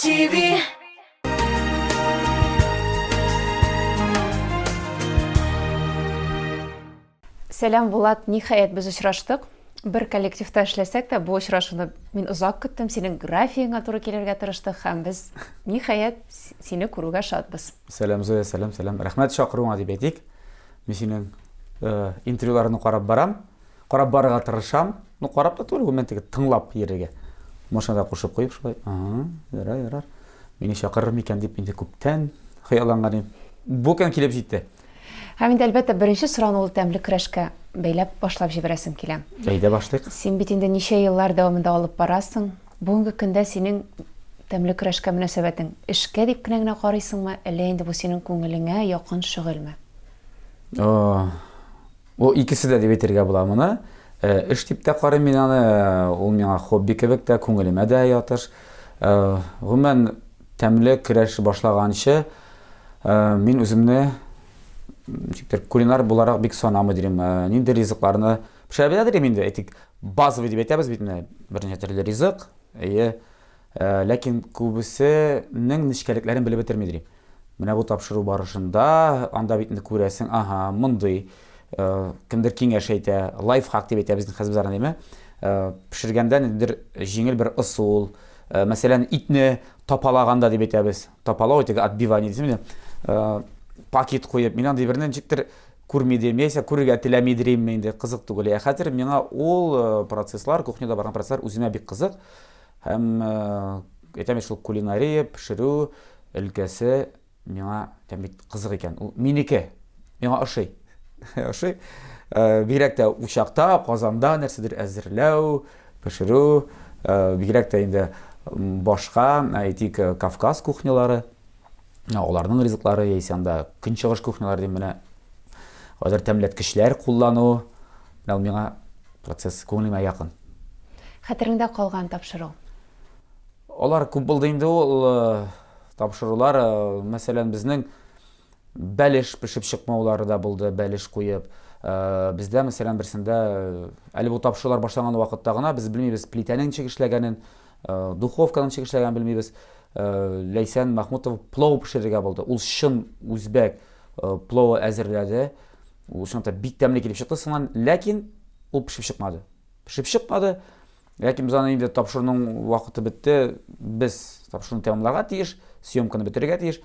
TV. Сәлам Булат, ниһаять без очраштык. Бер коллективта эшләсәк тә, бу очрашуны мин озак көттем, синең графигыңа туры килергә тырыштык һәм без ниһаять сине күрүгә шатбыз. Сәлам Зоя, сәлам. Рәхмәт шакыруыңа дип әйтик. Мин синең интервьюларны карап барам, карап барырга тырышам. Карап та түгел, мен теге тыңлап йөрергә. Машинада кушып куеп шулай. Ярар. Мине чакырыр микән дип инде күптән хыялланган идем. Бу көн килеп җитте. Һәм инде әлбәттә беренче сорауны ул тәмле көрәшкә бәйләп башлап җибәрәсем килә. Әйдә башлыйк. Син бит инде ничә еллар дәвамында алып барасың. Бүгенге көндә синең тәмле көрәшкә мөнәсәбәтең эшкә дип кенә генә карыйсыңмы, әллә инде бу синең күңелеңә якын шөгыльме? Ул икесе дә дип әйтергә була моны. Эш дип тә карыйм мин аны, ул миңа хобби кебек тә, күңелемә дә ятыш. Гомумән тәмле көрәш башлаганчы мин үземне кулинар буларак бик санамый дим. Нинди ризыкларны пешерә дим инде. Әйтик, базовый дип әйтәбез бит менә берничә төрле ризык. Ләкин күбесенең нечкәлекләрен белеп бетерми дим. Менә бу тапшыру барышында анда бит инде күрәсең, мондый кемдер киңәш әйтә, лайфхак дип әйтәбез безнең хәзер диме. Пешергәндә ниндидер җиңел бер ысул, мәсәлән, итне тапалаганда дип әйтәбез. Тапалау теге отбивание дисең, пакет куеп, мин андый бернен ничектер күрмидем, яисә күрергә теләмидем инде, кызык түгел. Хәзер миңа ул процесслар, кухняда барган процесслар үземә бик кызык. Һәм әйтәм шул кулинария, пешерү өлкәсе миңа бик кызык икән. Ул минеке. Миңа ошый. Ошый. Бигрәк тә учакта, казанда нәрсәдер әзерләү, пешерү, бигрәк тә инде башка, әйтик, Кавказ кухнялары, аларның ризыклары, яисә анда көнчыгыш кухнялары дип менә хәзер тәмләткечләр куллану, менә ул миңа процесс күңелемә якын. Хәтереңдә калган тапшыру. Алар күп булды инде ул тапшырулар, мәсәлән, безнең бәлеш пешеп чыкмаулары да булды, бәлеш куеп. Бездә мәсәлән берсендә әле бу тапшырулар башланган вакытта гына без белмибез плитәнең ничек эшләгәнен, духовканың ничек эшләгәнен белмибез. Ләйсән Махмутов плов пешерергә булды. Ул шын үзбәк пловы әзерләде. Ул шунда бик тәмле килеп чыкты соңнан, ләкин ул пешеп чыкмады. Ләкин без аны инде тапшыруның вакыты бетте, без тапшыруны тәмамларга тиеш, съемканы бетерергә тиеш.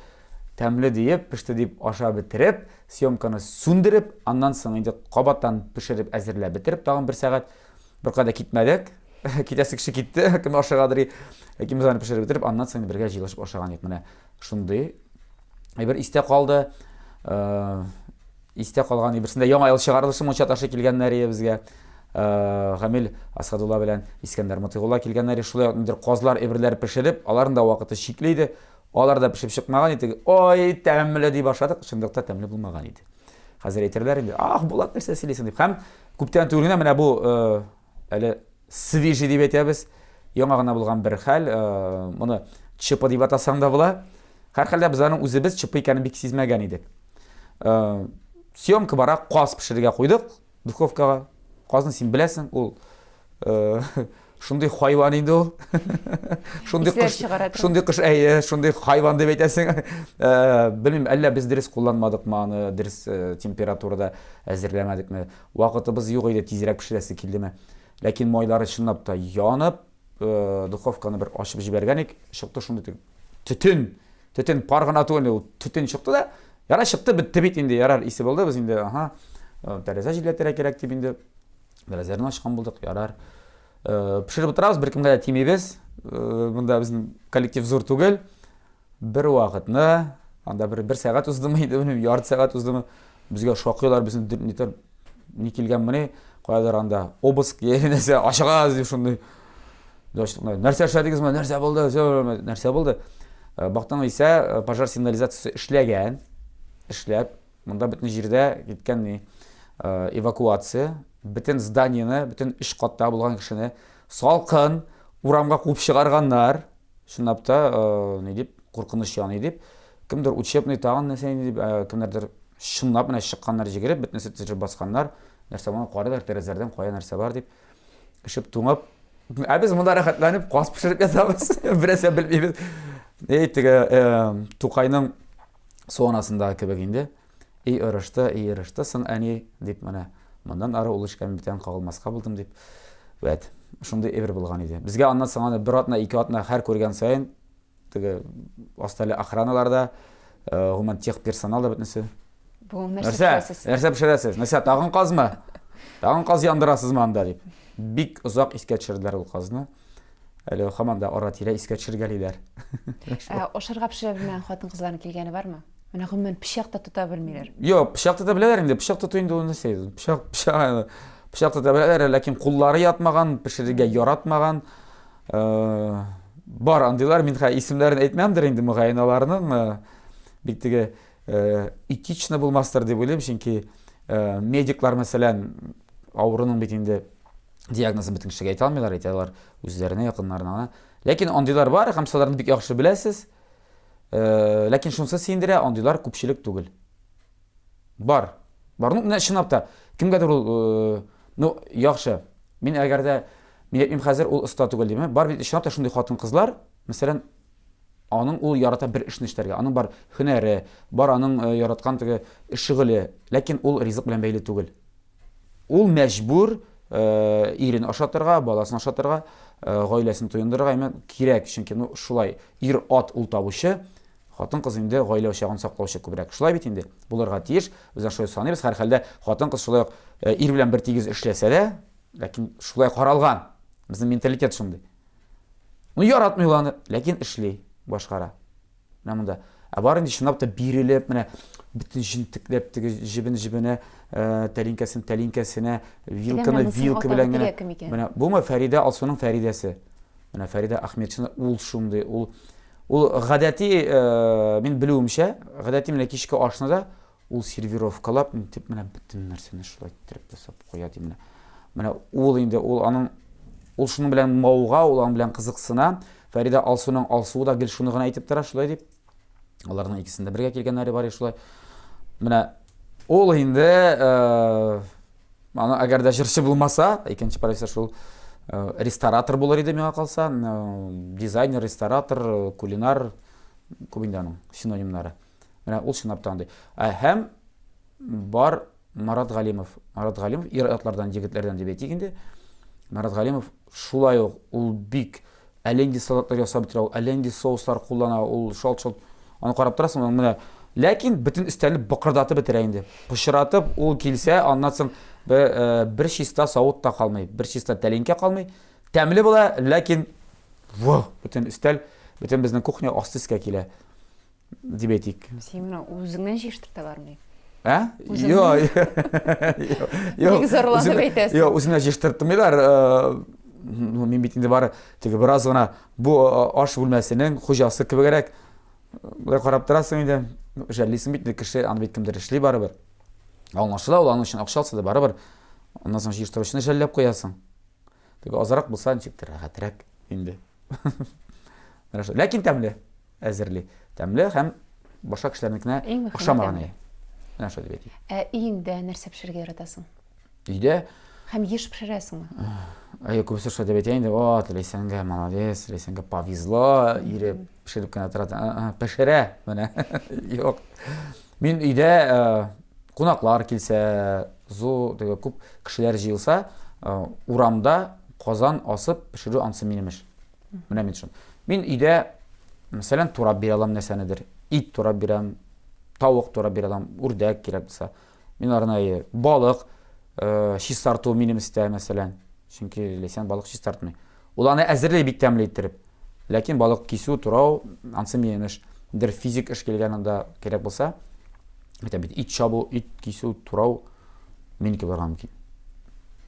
Тәмле диеп, пеште дип аша бетереп, съемканы сүндереп, аннан соң инде кабаттан пешереп әзерләп бетереп, тагын бер сәгать беркайда китмәдек. Китәсе кеше китте, кем ашагадыр, кем заны пешереп бетереп, аннан соң бергә җыелышып ашаган идек. Менә шундый. Бер истә калды. Истә калган берсендә яңа ел чыгарылышы монча ташы килгәннәр безгә. Гамил Асадулла белән Искәндәр Мутыйгулла килгәннәр, шулай ниндидер казлар әберләр пешереп, аларның да вакыты чикле иде. Алар да пешеп чыкмаган иде. Ой, тәмле дип башладык, шундыктан тәмле булмаган иде. Хәзер әйтерләр инде, Булат нәрсә сөйлисең дип. Һәм күптән түгел менә бу әле свежий дип әйтәбез. Яңа гына булган бер хәл, моны чыпы дип атасаң да була. Һәр хәлдә без аның үзебез чыпы икәнен бик сизмәгән идек. Съемка бара, каз пешерергә куйдык духовкага. Казны син беләсең, ул шундый хайван инде ул. Шундый кыш, шундый хайван дип әйтәсең. Белмим, әллә без дөрес кулланмадыкмы аны, дөрес температурада әзерләмәдекме. Вакытыбыз юк иде, тизрәк пешерәсе килдеме. Ләкин майлары чынлап та янып, духовканы бер ачып җибәргән ик, чыкты шундый төтен пар гына түгел, төтен чыкты да, яра чыкты, бетте бит инде, ярар, исе булды, без инде, тәрәзә җилләтергә кирәк дип инде тәрәзәне ачкан булдык, ярар. Пешереп утырабыз, беркемгә дә тимибез. Монда безнең коллектив зур түгел. Бер вакытны, анда бер сәгать уздымы иде, белмим, ярты сәгать уздымы. Безгә шакыйлар, безнең ни килгәнме, кайдыр анда обыск yerинәсе ашыгыз дип шундый. Нәрсә эшләдегезме? Нәрсә булды? Бактың исә пожар сигнализациясе эшләп, монда бөтен җирдә киткән эвакуация, бөтен зданиене, бөтен 3 катта булган кешене салкын урамга куып чыгарганнар. Шундап та ни дип куркыныч яный дип, кемдер учебный тагын нәрсә дип, кемдер шынлап менә чыкканнар җигереп, бөтенесе тизер басканнар. Нәрсә булган, карыйлар тәрәзәләрдән, кая нәрсә бар дип ишеп туңып, без монда рәхәтләнеп каз пешереп ятабыз. Берәрсә белмибез. Теге Тукайның соңынасындағы кебек инде. Ырышты, соң әне дип менә мондан ары ул эшкә битән кагылмаска булдым дип. Вәт, шундый эбер булган иде. Безгә аннан соң аны бер атна, ике атна һәр күргән сайын теге астайлы охраналарда, гомумән техперсонал да бөтенесе. Бу нәрсә Пешерәсез? Нәрсә, тагын казмы? Тагын каз яндырасызмы анда дип. Бик озак искә төшерделәр ул казны. Әле һаман да ара-тирә искә төшергәлиләр. Ашарга пешерә белмәгән хатын-кызларның килгәне бармы? Менә гомумән пычак та тота белмиләр. Юк, пычак тота беләләр инде. Пычак тоту инде ул нәрсә? Пычак тота беләләр, ләкин куллары ятмаган, пешерергә яратмаган. Бар андыйлар, мин исемнәрен әйтмәмдер инде мөгаеналарның. Бик теге этично булмастыр дип уйлыйм, чөнки медиклар мәсәлән авыруның бит инде диагнозын бөтен кешегә әйтә алмыйлар, әйтәләр үзләренә, якыннарына. Ләкин андыйлар бар, һәм сыларны бик яхшы беләсез. Ләкин шунсы сөендерә, андыйлар күпчелек түгел. Бар. Ну, чынлап та, кемгәдер ул, ну, яхшы. Мин әгәр дә мин әйтмим хәзер ул оста түгел димме? Бар бит чынлап та шундый хатын-кызлар, мәсәлән, аның ул ярата бер эшне эшләргә. Аның бар һөнәре, бар аның яраткан теге шөгыле, ләкин ул ризык белән бәйле түгел. Ул мәҗбүр ирен ашатырга, баласын ашатырга, гаиләсен туендырырга кирәк, чөнки ну шулай ир ат ул табучы, хатын-кыз инде гаилә учагын саклаучы күбрәк. Шулай бит инде. Булырга тиеш. Без шулай саныйбыз. Һәр хәлдә хатын-кыз шулай ир белән бер тигез эшләсә дә, ләкин шулай каралган. Безнең менталитет шундый. Ну яратмый ул, ләкин эшли башкара. Менә монда. Бар инде чынлап та бирелеп, менә бөтен җентекләп теге җибене тәлинкәсенә, вилканы вилка белән генә. Менә бу Фәридә Алсуның Фәридәсе. Менә Фәридә Әхмәтшина ул шундый, ул гадәти, мин белүемчә, гадәти менә кичке ашнада ул сервировкалап, тип менә бөтен нәрсәне шулай иттереп тасап куя ди менә. Менә ул инде ул шуның белән мауга, ул аның белән кызыксына. Фәридә Алсуның алсуы да гел шуны гына әйтеп тора, шулай дип. Аларның икесендә бергә килгәннәре бар шулай. Менә ул инде аны әгәр дә җырчы булмаса, икенче профессор шул ресторатор булыр иде миңа калса, дизайнер, ресторатор, кулинар, күбинданың синонимнары. Менә ул чынлап та андый. Һәм бар Марат Галимов. Марат Галимов ир-атлардан, егетләрдән дип әйтик инде. Марат Галимов шулай ул бик әленди салатлар ясап тора, әленди соуслар куллана, ул шалт-шалт аны карап торасың, менә ләкин бөтен өстәлне быкырдатып бетерә инде. Пышыратып ул килсә, аннан соң бер чиста савыт та калмый, бер чиста тәлинкә калмый. Тәмле була, ләкин бөтен өстәл, бөтен безнең кухня астыска килә. Дип әйтик. Син менә үзеңнән җыштырталармы? Юк. Юк, үзенә җыштыртмыйлар. Мин бит инде бары теге бераз гына бу аш бүлмәсенең хуҗасы кебегрәк карап торасың инде. Жәллисең бит, кеше аны бит кемдер эшли барыбер. Аңлашыла, ул аның өчен акча алса да барыбер. Аннан соң җыштыручыны жәлләп куясың. Теге азрак булса, ничектер рәхәтрәк инде. Ләкин тәмле, әзерли. Тәмле һәм башка кешеләрнекенә охшамаган. Менә шулай дип әйтик. Өеңдә нәрсә пешерергә яратасың? Өйдә Һәм еш пешерәсеңме? Күбесе шулай дип әйтә инде. Ләйсәнгә молодец, Ләйсәнгә повезло, ире пешереп кенә тора. Пешерә, менә. Юк. Мин өйдә кунаклар килсә, теге күп кешеләр җыелса, урамда казан асып пешерү ансы минем эш. Менә мин шун. Мин өйдә мәсәлән турап бирә алам нәрсәнедер. Ит турап бирәм, тавык турап бирә алам, үрдәк кирәк булса. Мин арнайы балык чистарту минем истә мәсәлән. Чөнки Ләйсән балык чистартмый. Ул аны әзерләй бик тәмле иттереп. Ләкин балык кисү, турау ансы минем эш. Дер физик эш килгәнендә кирәк булса, бит ит чабу, ит кисү, турау минеке барган мөмкин.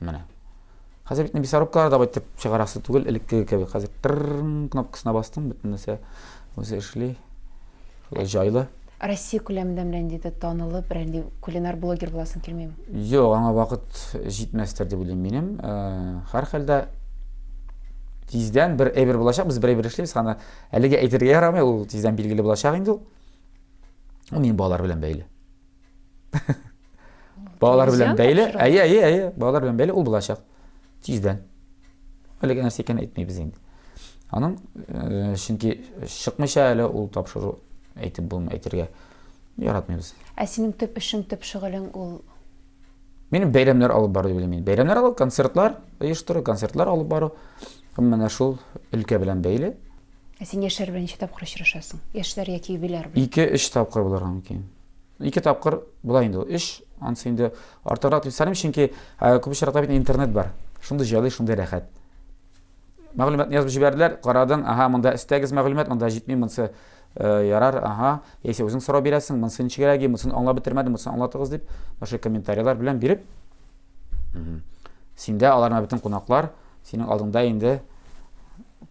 Менә. Хәзер бит бисарубкаларда бит чыгарасы түгел, элекке кебек. Хәзер кнопкасына бастым, бөтен нәрсә үзе эшли. Шулай җайлы. Россия күләмендә менә танылып, кулинар блогер буласың килмәйме? Юк, аңа вакыт җитмәстер дип уйлыйм минем. Һәр хәлдә тиздән бер эбер булачак, без бер эбер эшлибез, аны әлегә әйтергә ярамый, ул тиздән билгеле булачак инде ул. Ул минем балалар белән бәйле. Балалар белән бәйле. Балалар белән бәйле ул булачак. Тиздән. Әлегә нәрсә икән әйтмәйбез инде. Аның чөнки чыкмыйча әле ул тапшыру әйтеп булмый әйтергә яратмыйбыз. Ә синең төп эшең, төп шөгылең ул Минем бәйрәмнәр алып бару дип уйлыйм. Бәйрәмнәр алып, концертлар оештыру, концертлар алып бару. Менә шул өлкә белән бәйле. Ә син яшьләр белән ничә тапкыр очрашасың? Яшьләр яки юбилейлар белән? 2-3 тапкыр булырга мөмкин. 2 тапкыр була инде ул. 3 анысы инде артыграк дип саныйм, чөнки күп очракта бит интернет бар. Шундый җайлы, шундый рәхәт. Мәгълүмат язып җибәрделәр, карадың, монда истәгез мәгълүмат, монда җитми, монысы ярар, яисә үзең сорау бирәсең, монысы ничегрәк, монысын аңлап бетермәдем, монысын аңлатыгыз дип, башка комментарийлар белән биреп, синдә аларга бөтен кунаклар синең алдыңда инде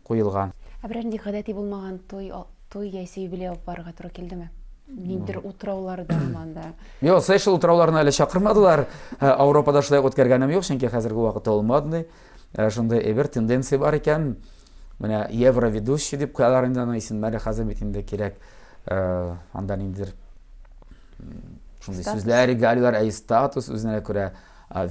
куелган. Ә берәр гадәти булмаган той яисә юбилей алып барырга туры килдеме? Ниндер утрауларда анда? Юк, social утрауларны әле чакырмадылар. Европада шулай үткәргәнем юк, чөнки хәзерге вакытта ул модный. Шундай бер тенденция бар икән. Менә евроведущий дип куялар инде аның исемнәре хәзер бит инде кирәк. Анда ниндер шундай сүзләр галилар, статус үзенә күрә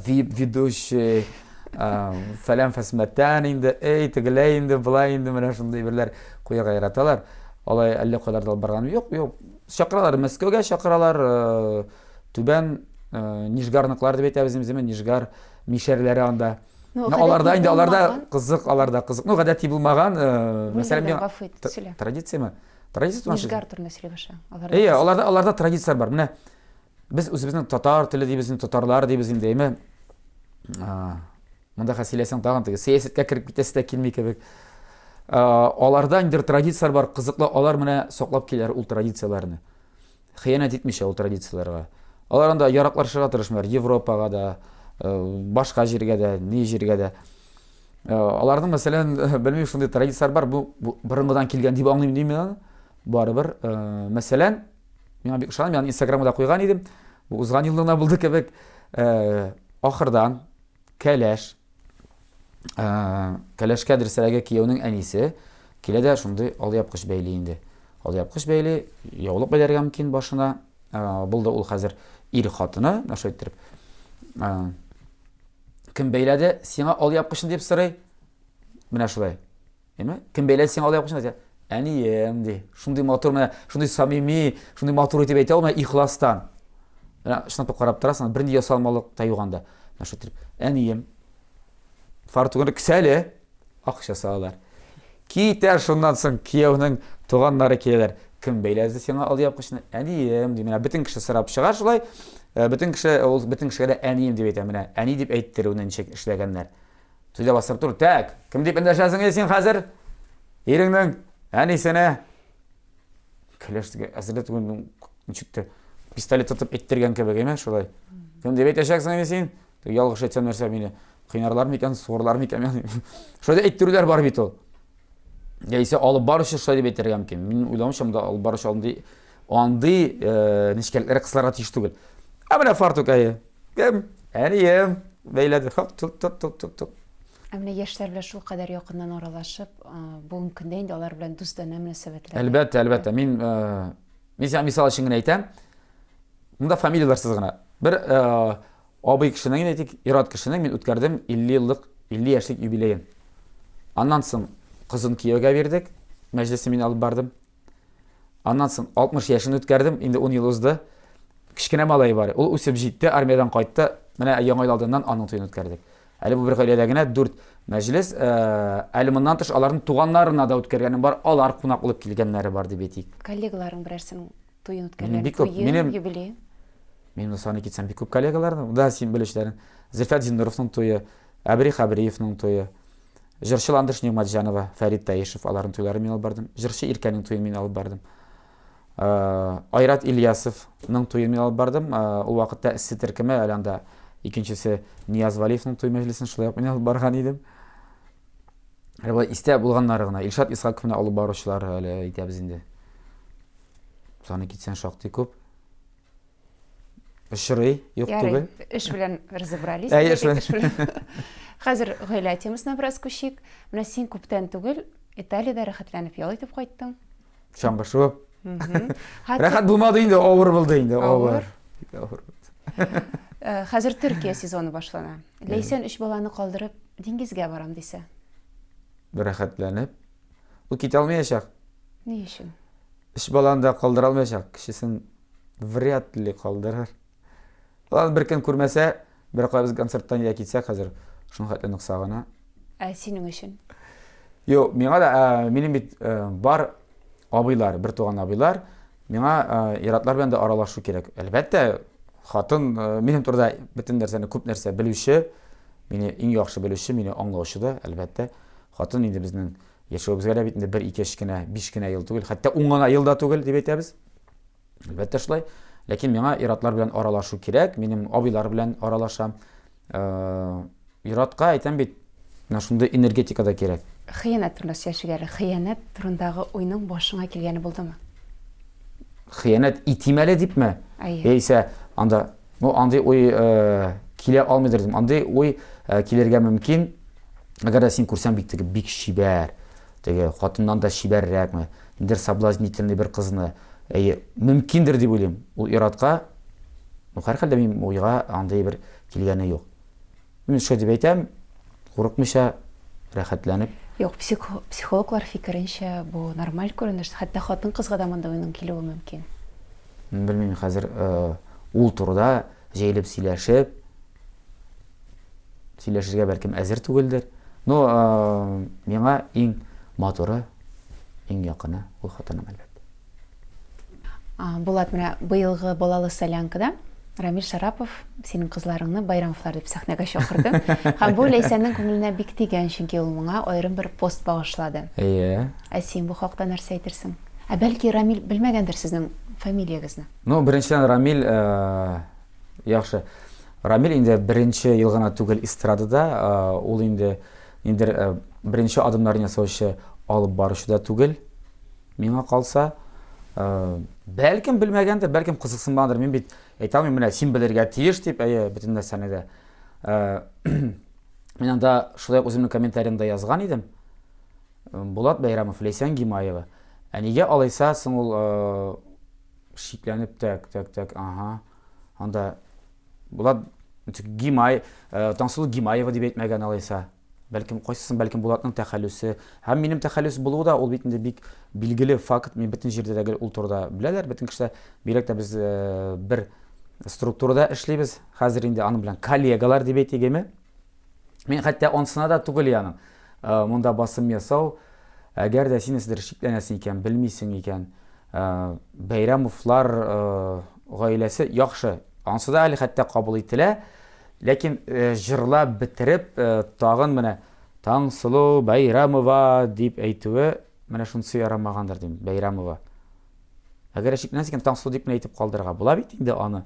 VIP ведущий, фәлән фәсмәттән инде, тегеләй инде, булай инде, менә шундай берләр куярга яраталар. Алай әллә кайларда барган юк. Чакыралар, Мәскәүгә чакыралар, түбән Нижгарныклар дип әйтәбез инде, Нижгар мишәрләре анда. Аларда инде кызык. Гадәти булмаган, мәсәлән, традициямы? Традиция Нижгар турында сөйләшә. Аларда традициялар бар. Менә без үзебезнең татар теле дибез, татарлар дибез инде, әйме. Монда хәсиләсәң тагын теге сәясәткә кирип китәсе дә килми кебек. Аларда инде традициялар бар, кызыклы, алар менә саклап киләр ул традицияларны. Хыянат итмичә ул традицияларга. Алар анда яраклашырга тырышмыйлар, Европага да, башка җиргә дә, ни җиргә дә. Аларның мәсәлән, белмим, шундый традициялар бар, бу борынгыдан килгән дип аңлыйм димме? Барыбер, мәсәлән, миңа бик ошаган, мин Инстаграмда куйган идем. Бу узган елда булды кебек, ахырдан Кәләшкә дөресрәге кияүнең әнисе килә дә шундый алъяпкыч бәйле инде. Алъяпкыч бәйле, яулык бәйләргә мөмкин башына. Булды ул хәзер ир хатыны, наша иттереп. Кем бәйләде, сиңа алъяпкычын дип сорый. Менә шулай. Әйме? Кем бәйләде сиңа алъяпкычын дип? Әнием ди. Шундый матур, менә шундый самими, шундый матур итеп әйтә ул, ихластан. Менә шунда карап торасың, бер нигә салмалык таюганда. Наша иттереп. Әнием фартуганы кисәле акча салалар. Китәр шуннан соң кияүнең туганнары киләләр. Кем бәйләде сиңа алъяпкычны? Әнием ди. Менә бөтен кеше сорап чыгар шулай. Бөтен кешегә дә әнием дип әйтә. Менә әни дип әйттерүне ничек эшләгәннәр. Туйда басып тур. Так, кем дип эндәшәсең син хәзер? Иреңнең әнисенә. Киләштегә әзерләп түгел ничек пистолет тотып әйттергән кебек әйме шулай. Кем дип әйтәсәң син? Ялгыш әйтсәм нәрсә мине кыйнарлар микән, суырлар микән? Шулай әйттерүләр бар бит ул. Яисә алып баручы шулай дип әйтергә мөмкин. Мин уйламыйча монда алып баручы андый нечкәлекләр кызларга тиеш түгел. Менә фартук әйе. Кем? Әнием бәйләде. Тук. Менә яшьләр белән шул кадәр якыннан аралашып, бүгенге көндә инде алар белән дустана мөнәсәбәтләр. Әлбәттә. Мин мисал өчен генә әйтәм. Монда фамилияләрсез гына. Бер абый кешенең, әйтик, ират кешенең мин үткәрдем 50 яшьлек юбилейын. Аннан соң кызын кияүгә бирдек, мәҗлесне мин алып бардым. Аннан соң 60 яшын үткәрдем, инде 10 ел узды. Кичкенә малай бар. Ул үсеп җитте, армиядан кайтты. Менә яңа ел алдыннан аның туен үткәрдек. Әле бу бер гаиләдә генә 4 мәҗлес, әле моннан тыш аларның туганнарына да үткәргәнем бар, алар кунак булып килгәннәре бар дип әйтик. Коллегаларың берәрсен туен үткәргән, юбилей. Минем саны китсәм бик күп коллегаларның, да син белешләрен. Зифат Зиннуровның туе, Әбри Хабриевның туе, җырчы Ландыш Нигъмәтҗанова, Фәрит Таишев, аларның туйларын мин алып бардым. Җырчы Иркәнең туен мин алып бардым. Айрат Ильясовның туен мин алып бардым. Ул вакытта эссе төркеме, әле анда икенчесе Нияз Валиевның туй мәҗлесен шулай ук мин алып барган идем. Әле истә булганнары гына, Илшат Исхаковны алып баручылар әле әйтәбез инде. Саны китсән шактый күп. Шырый, юк түгел. Эш белән разобрались. Хәзер гаилә темасына бераз күчик. Менә син күптән түгел Италиядә рәхәтләнеп ял итеп кайттың. Чаңгышып. Рәхәт булмады инде, авыр булды инде, авыр. Хәзер Төркия сезоны башлана. Ләйсән 3 баланы калдырып диңгезгә барам дисә. Рәхәтләнеп. Ул ките алмаячак. Ни өчен? Эш баланы да калдыра алмаячак. Кешесен вряд ли калдырыр. Ул бер көн күрмәсә, бер кайбыз концерттан я китсәк хәзер шуның хәтле нуксагына. Синең өчен? Юк, миңа да минем бит бар абыйлар, бер туган абыйлар. Миңа иратлар белән дә аралашу кирәк. Әлбәттә, хатын минем турыда бөтен нәрсәне, күп нәрсә белүче, мине иң яхшы белүче, мине аңлаучы да, әлбәттә. Хатын инде безнең яшәүебезгә дә бит инде 1-2 кенә, 5 кенә ел түгел, хәтта 10 гына ел да түгел дип әйтәбез. Әлбәттә шулай. Ләкин миңа иратлар белән аралашу кирәк, минем абыйлар белән аралашам. Иратка әйтәм бит, менә шундый энергетика да кирәк. Хыянат турында сөйләшергә, хыянат турындагы уйның башыңа килгәне булдымы? Хыянат итимәле дипме? Яисә анда, андый ой килә алмыйдыр дим. Андый ой килергә мөмкин, әгәр дә син күрсәң бик шибәр, теге хатыннан да шибәррәкме, индер соблазнительный бер кызны, мөмкиндер дип уйлыйм. Ул иратка, һәрхәлдә минем уйга андый бер килгәне юк. Мин шулай дип әйтәм, курыкмыйча, рәхәтләнеп. Юк, психологлар фикеренчә бу нормаль күренеш, хәтта хатын кызга да монда уйның килүе мөмкин. Белмим, хәзер ул турыда җәйлеп сөйләшергә бәлкем әзер түгелдер. Но миңа иң матуры, иң якыны ул хатыным әлбәттә. Булат, менә быелгы балалы солянкада Рамил Шарапов синең кызларыңны Байрамовлар дип сәхнәгә чакырды. Һәм бу Ләйсәнең күңеленә бик тигән, чөнки ул моңа аерым бер пост багышлады. Син бу хакта нәрсә әйтерсең? Бәлки Рамил белмәгәндер сезнең фамилиягызны? Ну, беренчедән Рамил яхшы. Рамил инде беренче ел гына түгел эстрадада, ул инде беренче адымнарын ясаучы, алып баручы да түгел. Миңа калса, бәлкем белмәгәндер, бәлкем кызыксынмагандыр. Мин бит әйтәм, менә син белергә тиеш дип, бөтен нәрсәне дә. Мин анда шулай үземнең комментариемда язган идем. Булат Байрамов, Ләйсән Гимаева. Нигә алайса соң ул шикләнеп анда Булат Таңсылу Гимаева дип әйтмәгән алайса. Бәлкем кайсысын, бәлкем Булатның тәхәллүсе. Һәм минем тәхәллүс булуы да ул бит инде бик билгеле факт. Мин бөтен җирдә дә ул турыда беләләр. Бөтен кешеләр бирәк тә без бер структурада эшлибез. Хәзер инде аның белән коллегалар дип әйтегеме. Мин хәтта онсына да түгел яның. Монда басым ясау, әгәр дә син сидер шикләнәсең икән, белмисең икән, Байрамовлар гаиләсе яхшы. Ансы да әле хәтта кабул ителә. Ләкин җырлап бетереп, тагын менә Таңсылу Байрамова дип әйтүе, менә шунысы ярамагандыр дим, Байрамова. Әгәр шикләнәсең икән, Таңсылу дип әйтеп калдырырга була бит инде аны.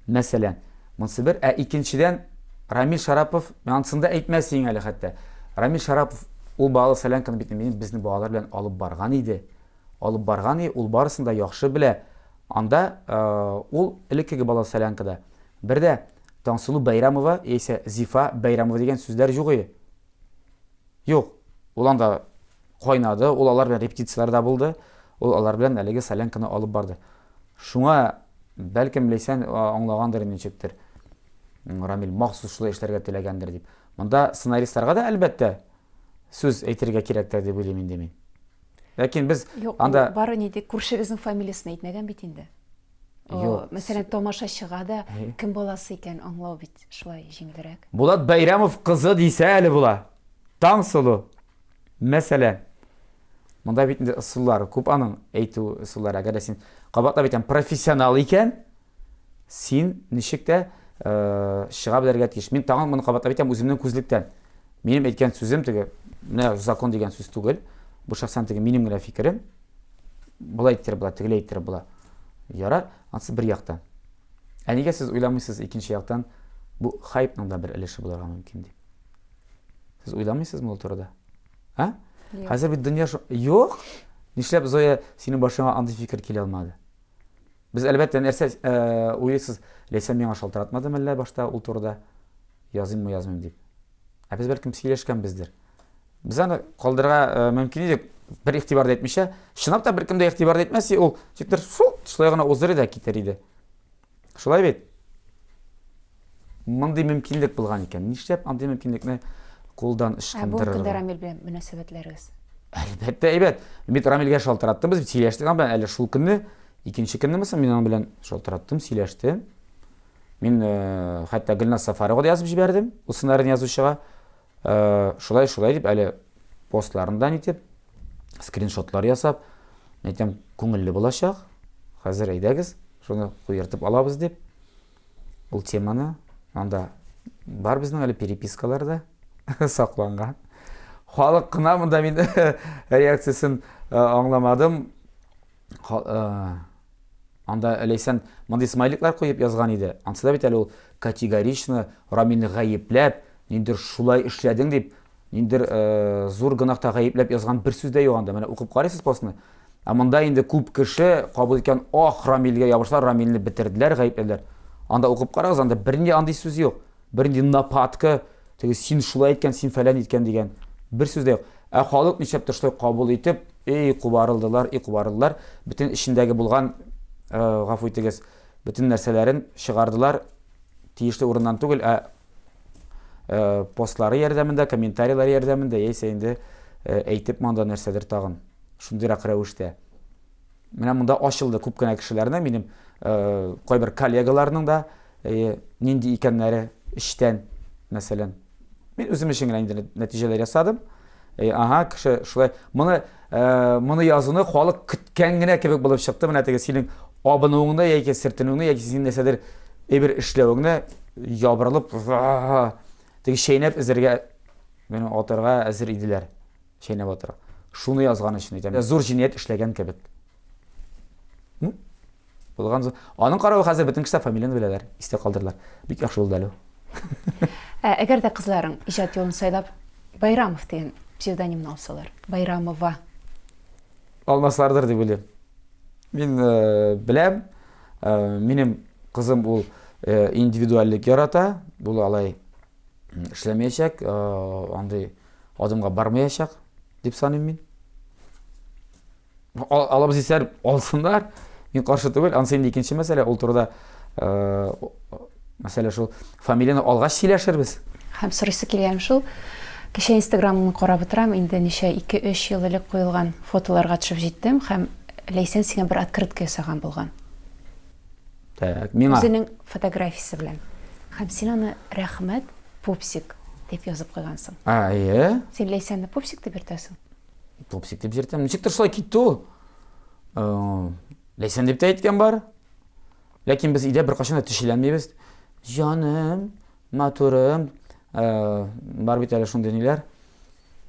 Мәсәлән, монысы бер, икенчедән Рамил Шарапов, ансында әйтмәсең әле хәтта. Рамил Шарапов ул балалы солянканы бит безнең балалар белән алып барган иде. Ул барысын да яхшы белә. Анда ул элеккеге балалы солянкада бердә Таңсылу Байрамова, яисә Зифа Байрамова дигән сүзләр юк иде. Юк. Ул анда кайнады, ул алар белән репетицияләрдә булды. Ул алар белән әлеге солянканы алып барды. Шуңа бәлкем Ләйсән аңлагандыр ничектер. Рамил махсус шулай эшләргә теләгәндер дип. Монда сценаристларга да әлбәттә сүз әйтергә кирәктер дип уйлыйм инде мин. Ләкин без анда бары нидә күршегезнең фамилиясын әйтмәгән бит инде. Мәсәлән, тамашачыга да кем баласы икән аңлау бит шулай җиңелрәк. Булат Байрамов кызы дисә әле була. Таңсылу. Мәсәлән, монда бит инде ысуллары күп аның әйтү ысуллары. Әгәр дә син кабатлап әйтәм профессионал икән, син ничек тә чыга белергә тиеш. Мин тагын моны кабатлап әйтәм үземнең күзлектән. Минем әйткән сүзем теге, менә закон дигән сүз түгел. Бу шәхсән теге минем генә фикерем. Булай әйтер була, тегеләй әйтер була. Ярар, ансы бер яктан. Нигә сез уйламыйсыз икенче яктан бу хайпның да бер өлеше булырга мөмкин дип? Сез уйламыйсызмы ул турыда? Хәзер бит дөнья юк. Нишләп Зоя синең башыңа андый фикер килә алмады? Без әлбәттә нәрсә уйлыйсыз, Ләйсән миңа шалтыратмадымы әллә башта ул турыда языйммы, язмыйм дип. Без бәлкем сөйләшкәнбездер. Без аны калдырырга мөмкин иде, бер игътибар да әйтмичә, чынлап та беркем дә игътибар да әйтмәс, ул чиктер шулай гына узыр иде, китер иде. Шулай бит. Мондый мөмкинлек булган икән. Нишләп андый мөмкинлекне кулдан ышкындырырга? Бу көндә Рамил белән мөнәсәбәтләрегез Әлбәттә әйбәт. Мен Рамилгә шалтыраттым, без сөйләштек аны белән әле шул көнне, икенче көнне мисың, мин аның белән шалтыраттым, сөйләштем. Мин хәтта Гөлназ Сафарова да язып җибәрдем, ул сценарийны язучыга. Шулай дип әле постларында нитеп, скриншотлар ясап, әйтәм, күңелле булачак. Хәзер әйдәгез, шуны куертып алабыз дип. Ул теманы анда бар безнең әле перепискаларда сакланган. Халык кына монда мин реакциясын аңламадым. Анда Лейсан мондый смайликлар куеп язган иде. Ансыда бит әле ул категорично Рамилне гаепләп, ниндер шулай эшләдең дип, ниндер зур гынакта гаепләп язган бер сүз дә юк анда. Менә укып карыйсыз постны. Монда инде күп кеше кабул иткән, Рамилгә ябышлар, Рамилне битерделәр, гаепләделәр. Анда укып карагыз, анда бернинди андый сүз юк. Бернинди нападка, теге син шулай иткән, син фәлән иткән дигән бер сүз дә юк. Халык нишләптер шулай кабул итеп, кубарылдылар, бөтен эчендәге булган гафу итегез, бөтен нәрсәләрен чыгардылар, тиешле урыннан түгел, постлары ярдәмендә, комментарийлар ярдәмендә, яисә инде әйтеп монда нәрсәдер тагын. Шундыйрак рәвештә. Менә монда ачылды күп кенә кешеләрне, минем кайбер коллегаларның да нинди икәннәре эштән, мәсәлән. Мин үзем өчен генә инде нәтиҗәләр ясадым. Кеше шулай моны язуны халык көткән генә кебек булып чыкты. Менә теге синең абынуыңны яки сертенүңне яки син нәрсәдер әйбер эшләвеңне ябырылып, теге шәйнәп эзәргә, менә атырга әзер иделәр. Шәйнәп атырга. Шуны язган өчен әйтәм. Зур җинаять эшләгән кебек. Булган. Аның каравы хәзер бөтен кешеләр фамилияны беләләр, истә калдырлар. Бик яхшы булды әле. Әгәр дә кызларың иҗат юлын сайлап Байрамов дигән псевдонимны алсалар, Байрамова алмаслардыр дип уйлыйм. Мин беләм, минем кызым ул индивидуальлек ярата, бу алай эшләмәячәк, андый адымга бармаячак дип саныйм мин. Алабыз исәр алсындар, мин каршы түгел. Анысы инде икенче мәсьәлә, ул турыда мәсьәлә шул фамилияны алгач сөйләшербез. Һәм сорыйсы килгән шул. Кеше Инстаграмны карап утырам, инде ничә 2-3 ел элек куелган фотоларга төшеп җиттем һәм Лейсан сиңа бер открытка ясаган булган. Так, миңа. Үзенең фотографиясе белән. Һәм син аны рәхмәт, пупсик дип язып куйгансың. Син Лейсанны пупсик дип йөртәсең. Пупсик дип йөртәм. Ничектер шулай китте ул. Лейсан дип тә әйткән бар. Ләкин без идә бер кашан да төшеләнмибез. Җаным, матурым, бар бит әле шундый ниләр.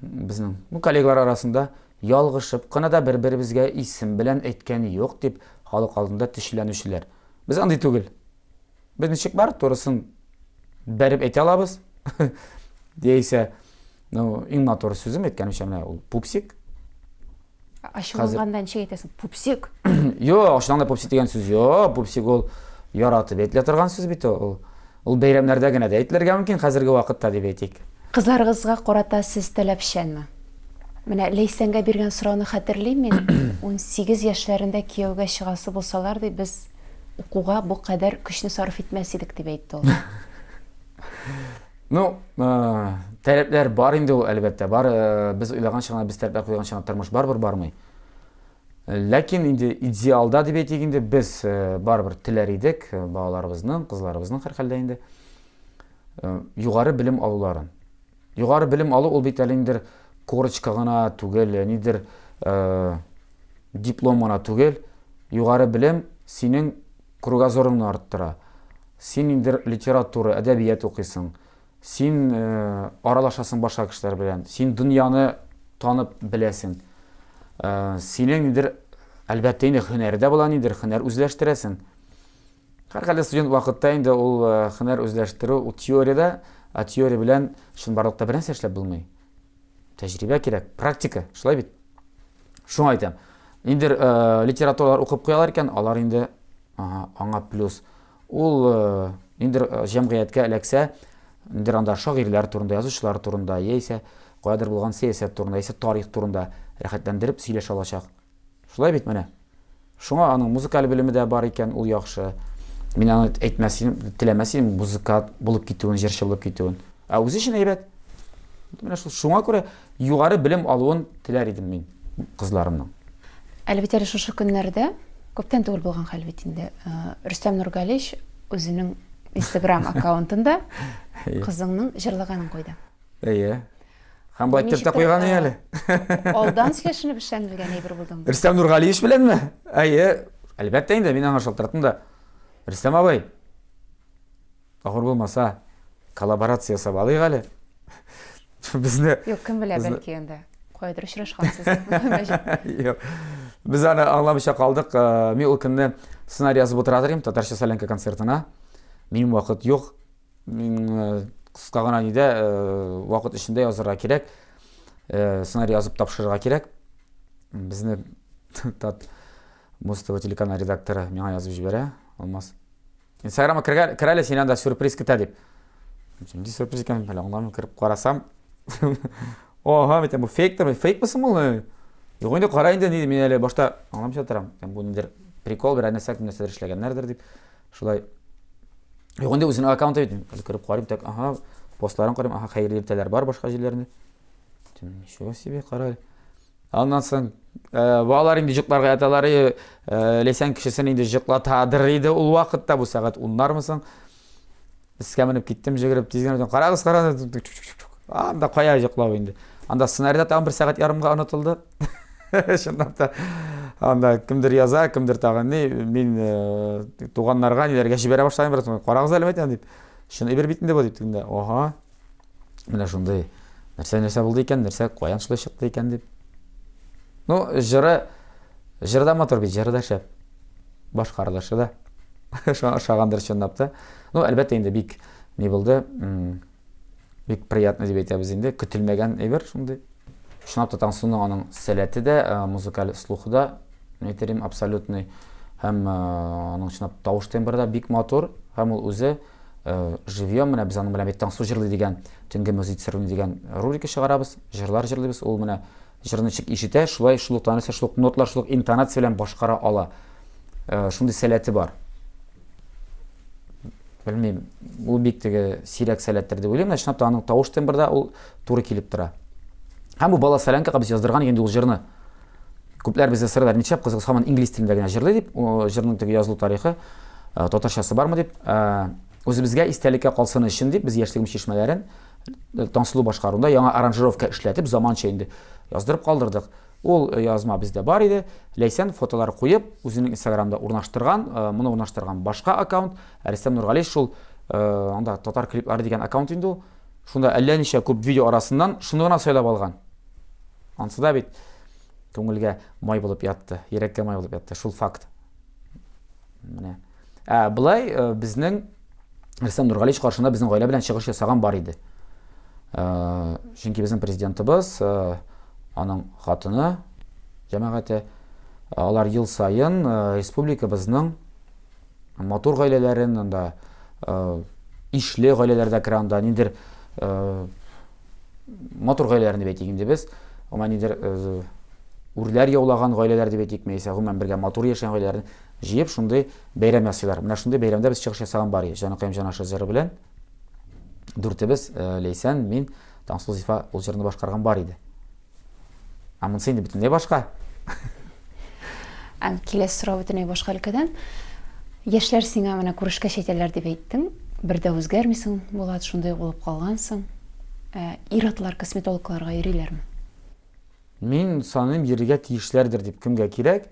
Безнең бу коллегалар арасында ялгышып кына да бер-беребезгә исем белән әйткән юк дип халык алдында төшеләнүчеләр. Без андый түгел. Без ничек бар, турысын бәреп әйтә алабыз. Яисә, иң матур сүзем әйткәнемчә менә ул пупсик. Ачылганда ничек әйтәсең? Пупсик. Юк, ачылганда пупсик дигән сүз юк. Пупсик ул яратып әйтелә торган сүз бит ул. Ул бәйрәмнәрдә генә дә әйтелергә мөмкин, хәзерге вакытта дип әйтик. Кызларыгызга карата сез таләпчәнме? Менә Лейсанга биргән сорауны хәтерлим мин. 18 яшьләрендә кияүгә чыгасы булсалар ди, без укуга бу кадәр көчне сарыф итмәс идек дип әйтте ул. Таләпләр бар инде ул, әлбәттә бар. Без уйлаганча, без таләпләр куйганча тормыш барбыр бармый. Ләкин инде идеалда дип әйтик инде без барбыр теләр идек балаларыбызның, кызларыбызның һәр хәлдә инде югары белем алуларын. Югары белем алу ул бит әле инде корочка гына түгел, нидер диплом гына түгел. Югары белем синең кругозорыңны арттыра. Син инде литература, әдәбият укыйсың. Син аралашасың башка кешеләр белән. Син дөньяны танып беләсең. Синең инде әлбәттә инде һөнәрдә була, нидер һөнәр үзләштерәсең. Һәркайда студент вакытта инде ул һөнәр үзләштерү, ул теорияда, теория белән чынбарлыкта бер нәрсә эшләп булмый. Тәҗрибә кирәк, практика, шулай бит. Шуңа әйтәм. Инде литературалар укып куялар икән, алар инде аңа плюс. Ул инде җәмгыятькә эләксә, инде анда шагыйрьләр турында, язучылар турында, яисә кайдыр булган сәясәт турында, яисә тарих турында рәхәтләндереп сөйләшә алачак. Шулай бит менә. Шуңа аның музыкаль белеме дә бар икән, ул яхшы. Мин аны әйтмәсем, теләмәсем, музыкант булып китүен, җырчы булып китүен. Үзе өчен әйбәт. Менә шуңа күрә югары белем алуын теләр идем мин кызларымның. Әлбәттә, шушы көннәрдә күптән түгел булган хәл бит инде. Рөстәм Нургалич үзенең Instagram аккаунтында кызыңның җырлаганын куйды. Һәм бу әйтеп тә куйган әле. Алдан сөйләшенеп эшләнелгән әйбер булдым. Рөстәм Нургалич беләнме? Әлбәттә инде мин аңа шалтыраттым да. Рөстәм абый, ахыр булмаса коллаборация ясап алыйк әле. Безне Юк, кем белә, бәлки инде. Кайдыр очрашкансыз. Юк. Без аны аңламыйча калдык. Мин ул көнне сценарий язып утыра идем Татарча Солянка концертына. Минем вакыт юк. Мин кыска гына нидә вакыт эчендә язырга кирәк. Сценарий язып тапшырырга кирәк. Безне Муз ТВ телеканал редакторы миңа язып җибәрә. Алмас. Инстаграмга керәле синнән дә сюрприз көтә дип. Нинди сюрприз икән, аңламый кирип карасам. Оха, бу фейктер, фейкмисың ул? Юк инде, кара инде, мин әле башта аңламыйча торам. Бу ниндер прикол, бер нәрсә эшләгәннәрдер дип. Шулай. Юк инде үзенең аккаунты бит. Кирип карыйм, так, постларын карыйм, хәерле иртәләр бар башка җирләрендә. Ничего себе, кара. Аннан соң балалар инде җокларга яталар, Ләйсән кешесен инде җоклатадыр иде ул вакытта, бу сәгать 10-нармысың. Искә менеп киттем, җигереп тизгән, карагыз, анда кая җоклау инде. Анда сценарийда тагын 1 сәгать ярымга онытылды. Шундый да анда кимдер яза, кимдер тагын мин туганнарга ниләргә җибәрә башлаган бер карагыз әле әйтәм дип. Шуны бер битендә бу дип инде. Оха. Менә шундый нәрсә булды икән, нәрсә каян шулай чыкты икән дип. Җырда мотор бит, җырда шәп. Башкарылышы да. Шагандыр чынлап та. Әлбәттә инде бик ни булды? Бик приятно дип әйтәбез инде, көтелмәгән әйбер шундый. Шунап та Таңсуның аның сәләте дә, музыкаль слухы да, әйтерим, абсолютный һәм аның шунап тавыш тембры да бик матур, һәм ул үзе живьем, менә без аның белән Таңсу җырлый дигән, төнге музицирование дигән рубрика чыгарабыз, җырлар җырлыйбыз, ул менә җырны ничек ишетә, шулай шул танысы, шул нотлар, шул интонация белән башкара ала. Шундый сәләте бар. Белмим, ул бик теге сирәк сәләттер дип уйлыйм, шунап та аның тавыш тембрда ул туры килеп тора. Һәм бу бала Солянкага без яздырган инде ул җырны. Күпләр безгә сорыйлар, ничә кызык һаман инглиз телендә генә җырлый дип, җырның теге язылу тарихы, татарчасы бармы дип, үзебезгә истәлеккә калсын өчен дип, без яшьлегем чишмәләрен Таңсулу башкаруында яңа аранжировка эшләтеп, заманча инде яздырып калдырдык. Ул язма бездә бар иде. Ләйсән фотолар куеп, үзенең Instagramда урнаштырган, моны урнаштырган башка аккаунт, Рөстәм Нургалич шул анда татар клиплары дигән аккаунт инде ул. Шунда әллә ничә күп видео арасыннан шуны гына сөйләп алган. Ансы да бит күңелгә май булып ятты, йөрәккә май булып ятты, шул факт. Менә. Булай безнең Рөстәм Нургалич каршында безнең гаилә белән чыгыш ясаган бар иде. Чөнки безнең президентыбыз, аның хатыны, җәмәгате, алар ел сайын республикабызның матур гаиләләрен, анда ишле гаиләләрдә керә, анда ниндер матур гаиләләрне дип әйтик инде без, ама ниндер үрләр яулаган гаиләләр дип әйтик, мәйсә гомумән бергә матур яшәгән гаиләләрне җыеп шундый бәйрәм ясыйлар. Менә шундый бәйрәмдә без чыгыш ясаган бар иде. Җаныкаем җанашы җыры белән дүртебез, Ләйсән, мин, Таңсу Зифа ул җырны башкарган бар иде. Монысы инде бөтенләй башка. Киләсе сорау бөтенләй башка өлкәдән. Яшьләр сиңа менә күрешкә чәйтәләр дип әйттең. Бер дә үзгәрмисең, Булат, шундый булып калгансың. Ир-атлар косметологларга йөриләрме? Мин саныйм йөрергә тиешләрдер дип, кемгә кирәк?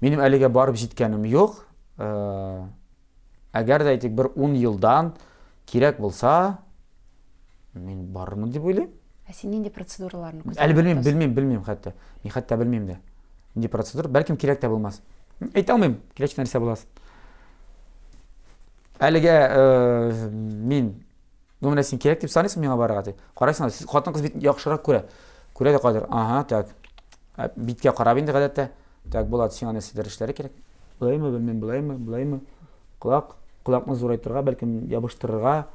Минем әлегә барып җиткәнем юк. Әгәр дә әйтик, бер 10 елдан кирәк булса, мин барырмын дип уйлыйм. Син нинди процедураларны күзәтәсең? Әле белмим хәтта. Мин хәтта белмим дә. Нинди процедура, бәлкем кирәк тә булмас. Әйтә алмыйм, кирәк нәрсә булас. Әлегә мин менә син кирәк дип саныйсың миңа барырга дип. Карайсың, хатын-кыз бит яхшырак күрә. Күрә дә кадәр. Так. Биткә карап инде гадәттә. Так, Булат, сиңа нәрсәдер эшләре кирәк. Булаймы, белмим, булаймы. Колакны зурайтырга, бәлкем ябыштырырга.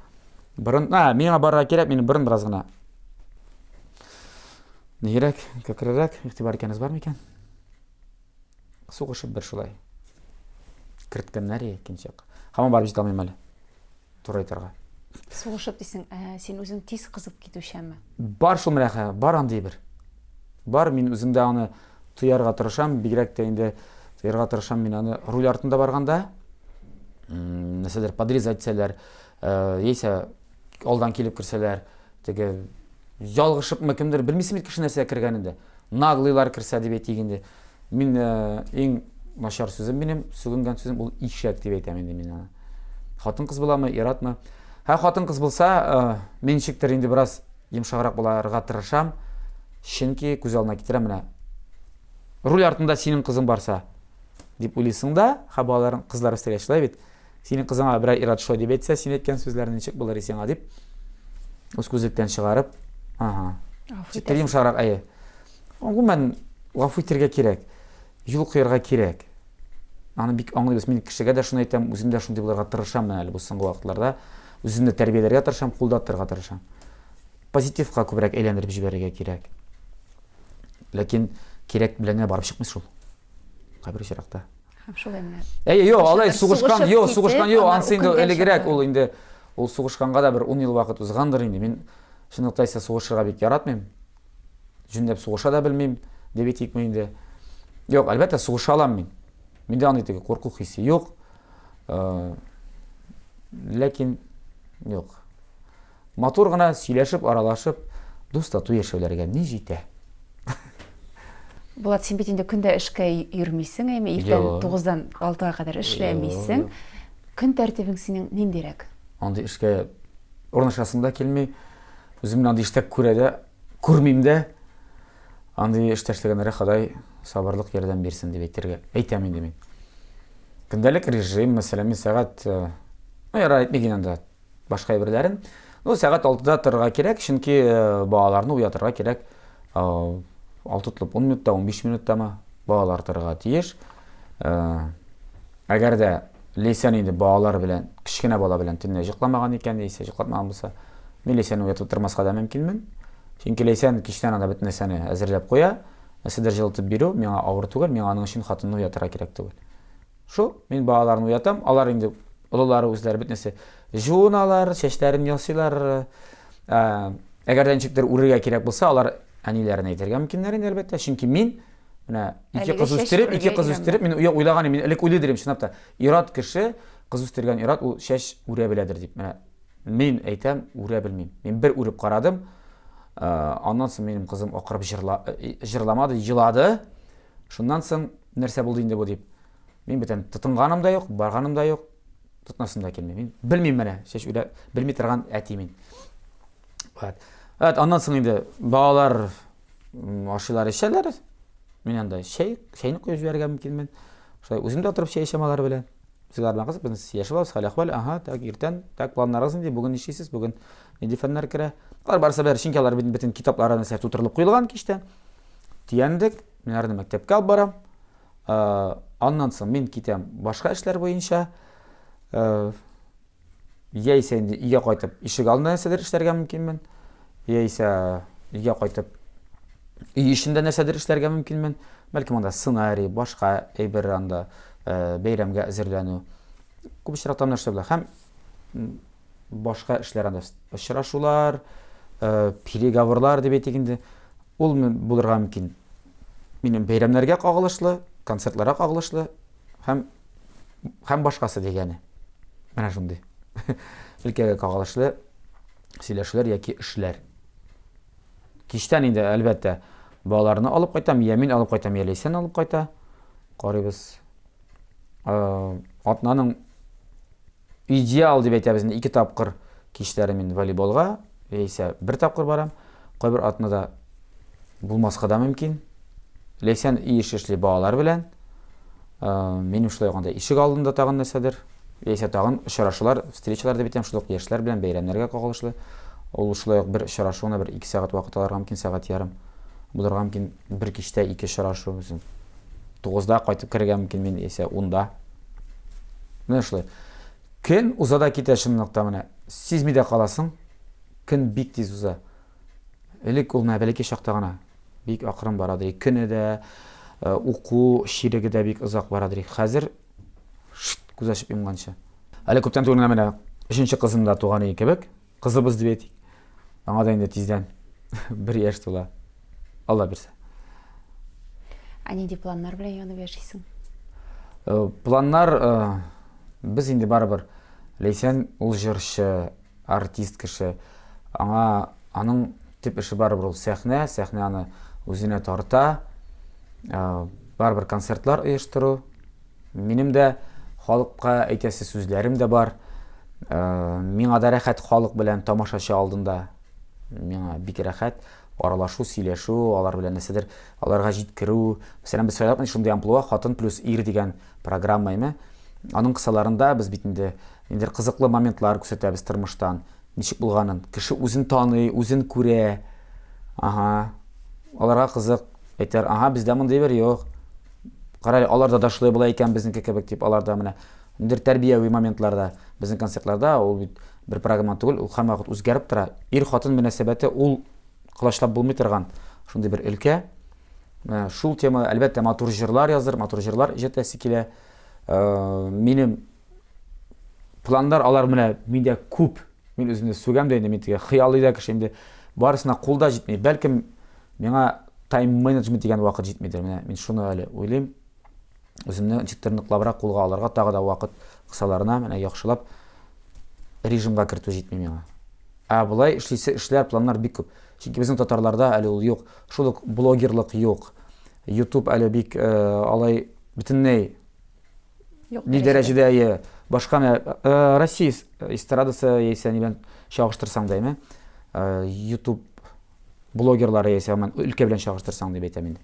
Борын, миңа барырга кирәк, минем борын бераз гына. Нирәк, кәкрерәк, игътибар икәнез бармы икән? Сугышып бер шулай. Керткәннәр икенче як. Һаман барып җитә алмыйм әле. Турайтырга. Сугышып дисең, сен үзең тиз кызып китүчәнме? Бар шул менә, бар андый бер. Бар, мин үзем дә аны тоярга тырышам, бигрәк тә инде тоярга тырышам мин аны руль артында барганда. Нәрсәләр подрезать итсәләр, яисә алдан килеп керсәләр, теге ялгышыпмы кемдер, белмисем бит кеше нәрсә кергәнендә. Наглыйлар керсә дип әйтегендә. Мин иң начар сүзем минем, сүгенгән сүзем ул ишәк дип әйтәм инде мин аны. Хатын-кыз буламы, иратмы? Хатын-кыз булса, мин ничектер инде бераз йомшаграк буларга тырышам. Чөнки күз алдына китерәм менә. Руль артында синең кызың барса, дип уйлыйсың да, балаларың, кызлар өстәгә шулай бит. Синең кызыңа берәр ират шулай дип әйтсә, син әйткән сүзләрне ничек булыр исеңа дип, үз күзлектән чыгарып, җитәр йомшаграк, гомумән гафу итәргә кирәк, юл куярга кирәк. Аны бик аңлыйбыз. Мин кешегә дә шуны әйтәм, үзем дә шундый булырга тырышам әле бу соңгы вакытларда. Үземне тәрбияләргә тырышам, кулдатырга тырышам. Позитивка күбрәк әйләндереп җибәрергә кирәк. Ләкин кирәк белән барып чыкмый шул. Кайбер чиракта. Шулай менә. Алай сугышкан, ансы инде элегрәк ул инде ул сугышканга да бер 10 ел вакыт узгандыр инде. Мин чынлыкта исә сугышырга бик яратмыйм. Җүнләп сугыша да белмим, дип әйтикме инде. Юк, әлбәттә сугыша алам мин. Миндә андый теге курку хисе юк. Ләкин юк. Матур гына сөйләшеп, аралашып, дустату яшәүләргә ни җитә? Булат, син бит инде көндә эшкә йөрмисең, иртән 9-дан 6-га кадәр эшләмисең. Көн тәртибең синең ниндирәк? Андый эшкә урнашасым да килми. Үземне андый эштә күрмим дә. Андый эштә эшләгәннәре Ходай сабырлык ярдәм бирсен дип әйтәм инде мин. Көндәлек режим, мәсәлән, мин сәгать, әйтмәгән анда башка әйберләрен. Сәгать 6-да торырга кирәк, чөнки балаларны уятырга кирәк. 6-10 минутта, 15 минуттамы балалар торырга тиеш. Әгәр дә Ләйсән инде балалар белән, кичкенә бала белән төнлә җыкламаган икән, яисә җыкламаган булса, мин Ләйсәнне уятып тормаска да мөмкинмен. Чөнки Ләйсән кичтән анда бөтен нәрсәне әзерләп куя. Нәрсәдер җылытып бирү миңа авыр түгел, миңа аның өчен хатынны уятырга кирәк түгел. Шу, мин балаларны уятам, алар инде олылары үзләре бөтен нәрсә жуыналар, чәчләрен ясыйлар. Әгәр дә ничектер үрергә кирәк булса, алар әниләренә әйтергә мөмкиннәр инде әлбәттә, чөнки мин менә ике кыз үстереп, мин уйлаган, мин элек уйлыйдым чынлап та, ират кеше, кыз үстергән ират ул чәч үрә беләдер дип. Менә мин әйтәм, үрә белмим. Мин бер үреп карадым. Аннан соң минем кызым акырып җырламады, елады. Шуннан соң нәрсә булды инде бу дип. Мин бетен тотынганым да юк, барганым да юк, тотнасым да килми. Мин белмим менә, чәч үрә белми торган әти мин. Аннан соң инде балалар ашыйлар эчәләр. Мин анда чәйне куеп җибәргә мөмкинмен. Шулай үзем дә утырып чәй эчәм алар белән. Безгә белән кызык, без яшәбез, хәл-әхвал, так иртән, так планнарыгыз инде, бүген ничисез, бүген нинди фәннәр керә. Алар барса бер чөнки алар бөтен китапларда нәрсә тутырылып куелган кичтән. Тияндек, мин арны мәктәпкә алып барам. Аннан соң мин китәм башка эшләр буенча. Яисә инде өйгә кайтып, ишек алдында нәрсәдер эшләргә мөмкинмен. Яисә өйгә кайтып, өй эчендә нәрсәдер эшләргә мөмкинмен. Бәлки монда сценарий, башка әйбер анда бәйрәмгә әзерләнү. Күп очракта нәрсә була. Һәм башка эшләр анда очрашулар, переговорлар дип әйтегендә, ул булырга мөмкин. Минем бәйрәмнәргә кагылышлы, концертларга кагылышлы һәм башкасы дигәне. Менә шундый. Өлкәгә кагылышлы сөйләшүләр яки эшләр. Кичтән инде әлбәттә балаларны алып кайтам, я мин алып кайтам, я Ләйсән алып кайта. Карыйбыз. Атнаның идеал дип әйтәбез, 2 тапкыр кичләре мин волейболга, яисә 1 тапкыр барам. Кайбер атнада булмаска да мөмкин. Ләйсән иш эшли балалар белән. Минем шулай гында ишек алдында тагын нәрсәдер, яисә тагын очрашулар, встречалар дип әйтәм, шулай яшьләр белән бәйрәмнәргә кагылышлы. Ул шулай бер очрашуына бер 2 сәгать вакыт алырга мөмкин, сәгать ярым. Булырга мөмкин, бер кичтә 2 очрашу. 9-да кайтып керергә мөмкин мин, яисә 10-да. Менә шулай. Көн узада китә чынлыкта менә. Сизми дә каласың. Көн бик тиз уза. Элек ул бәләкәй чакта гына бик акрын барады. Көне дә уку ширеге дә бик озак барады. Хәзер күз ачып йомганчы. Әле күптән түгел менә Үшінші қызым да туған екен кебек. Қызыбыз деп етейік. Аңа да енді тизден бір яш тола. Алла берсе. Нендей пландар белән янып яшисең? Планнар біз енді барыбір Лейсен ул жыршы, артист кеше. Аның тип эше барыбыр ул сәхнә аны үзенә тарта. Барыбыр концертлар оештыру. Минем дә халыкка әйтәсе сүзләрем дә бар. Миңа да рәхәт халык белән тамашачы алдында. Миңа бик рәхәт аралашу, сөйләшү, алар белән нәрсәдер аларга җиткерү. Мәсәлән, біз сөйләп шундый амплуа хатын плюс ир дигән программа име. Аның кысаларында без бит инде кызыклы моментлар күрсәтәбез тормыштан. Ничек булганын, кеше үзен таный, үзен күрә. Аларга кызык. Әйтер, бездә мондый бер юк. Карале, аларда да шулай була икән безнеке кебек дип, аларда менә тәрбияви моментларда, безнең концертларда ул бит бер программа түгел, ул һәр вакыт үзгәреп тора. Ир-хатын мөнәсәбәте ул кылачлап булмый торган шундый бер өлкә. Шул тема әлбәттә матур җырлар языр, матур җырлар җитәсе килә. Минем планнар алар менә миндә күп. Мин үземне сүгәм дә инде, мин тигә хыялый да кеше инде барысына кулда җитми. Бәлкем миңа тайм менеджмент дигән вакыт җитмидер. Менә мин шуны әле уйлыйм. Үземне җиттерниклабрак кулга алырга тагы да вакыт кысаларына менә яхшылап режимга кертү җитми миңа. Булай эшләр, планнар бик күп. Чөнки безнең татарларда әле ул юк. Шул ук блогерлык юк. YouTube әле бик алай бөтенләй ни дәрәҗәдә башка Россия эстрадасы яисә ни белән чагыштырсаң да име. YouTube блогерлары яисә өлкә белән чагыштырсаң дип әйтәм инде.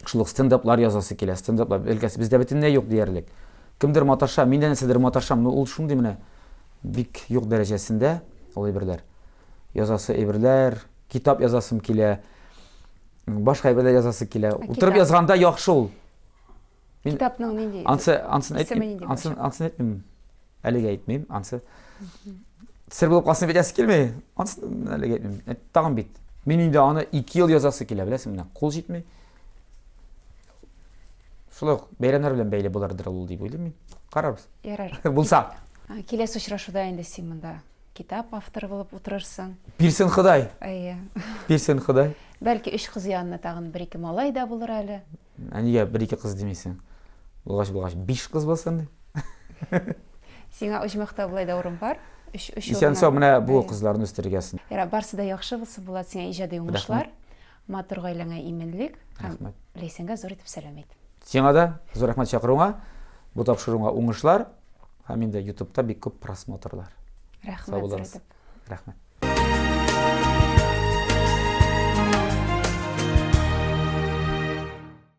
Шул ук стендаплар язасы килә. Стендаплар өлкәсе бездә бөтенләй юк диярлек. Кемдер маташа, мин дә нәрсәдер маташам, ул шундый менә бик юк дәрәҗәсендә ул әйберләр. Язасы әйберләр, китап язасым килә. Башка әйберләр язасы килә. Утырып язганда яхшы ул. Китапның нинди? Ансын әйтмим. Әлегә әйтмим. Ансы сер булып калсын бит ясы килмәй. Ансын әлегә әйтмим. Тагын бит. Мин инде аны 2 ел язасы килә, беләсең менә. Кул җитмәй. Шулай бәйрәмнәр белән бәйле булардыр ул дип уйлыйм мин. Карарбыз. Ярар. Булса. Киләсе очрашуда инде син монда китап авторы булып утырырсың. Бирсен Ходай. Бирсен Ходай. Бәлки 3 кыз янына тагын 1-2 малай да булыр әле. Нигә 1-2 кыз демисең? Булгач 5 кыз булсын ди. Сиңа оҗмакта булай да урын бар. 3 Сен сау менә бу кызларны үстергәсен. Ярар, барсы да яхшы булса була, сиңа иҗади уңышлар. Матур гаиләңә именлек һәм Ләйсәнгә зур итеп сәлам әйт. Сиңа да зур рәхмәт чакыруыңа, бу тапшыруыңа уңышлар һәм инде YouTube'та бик күп просмотрлар. Рәхмәт. Рәхмәт.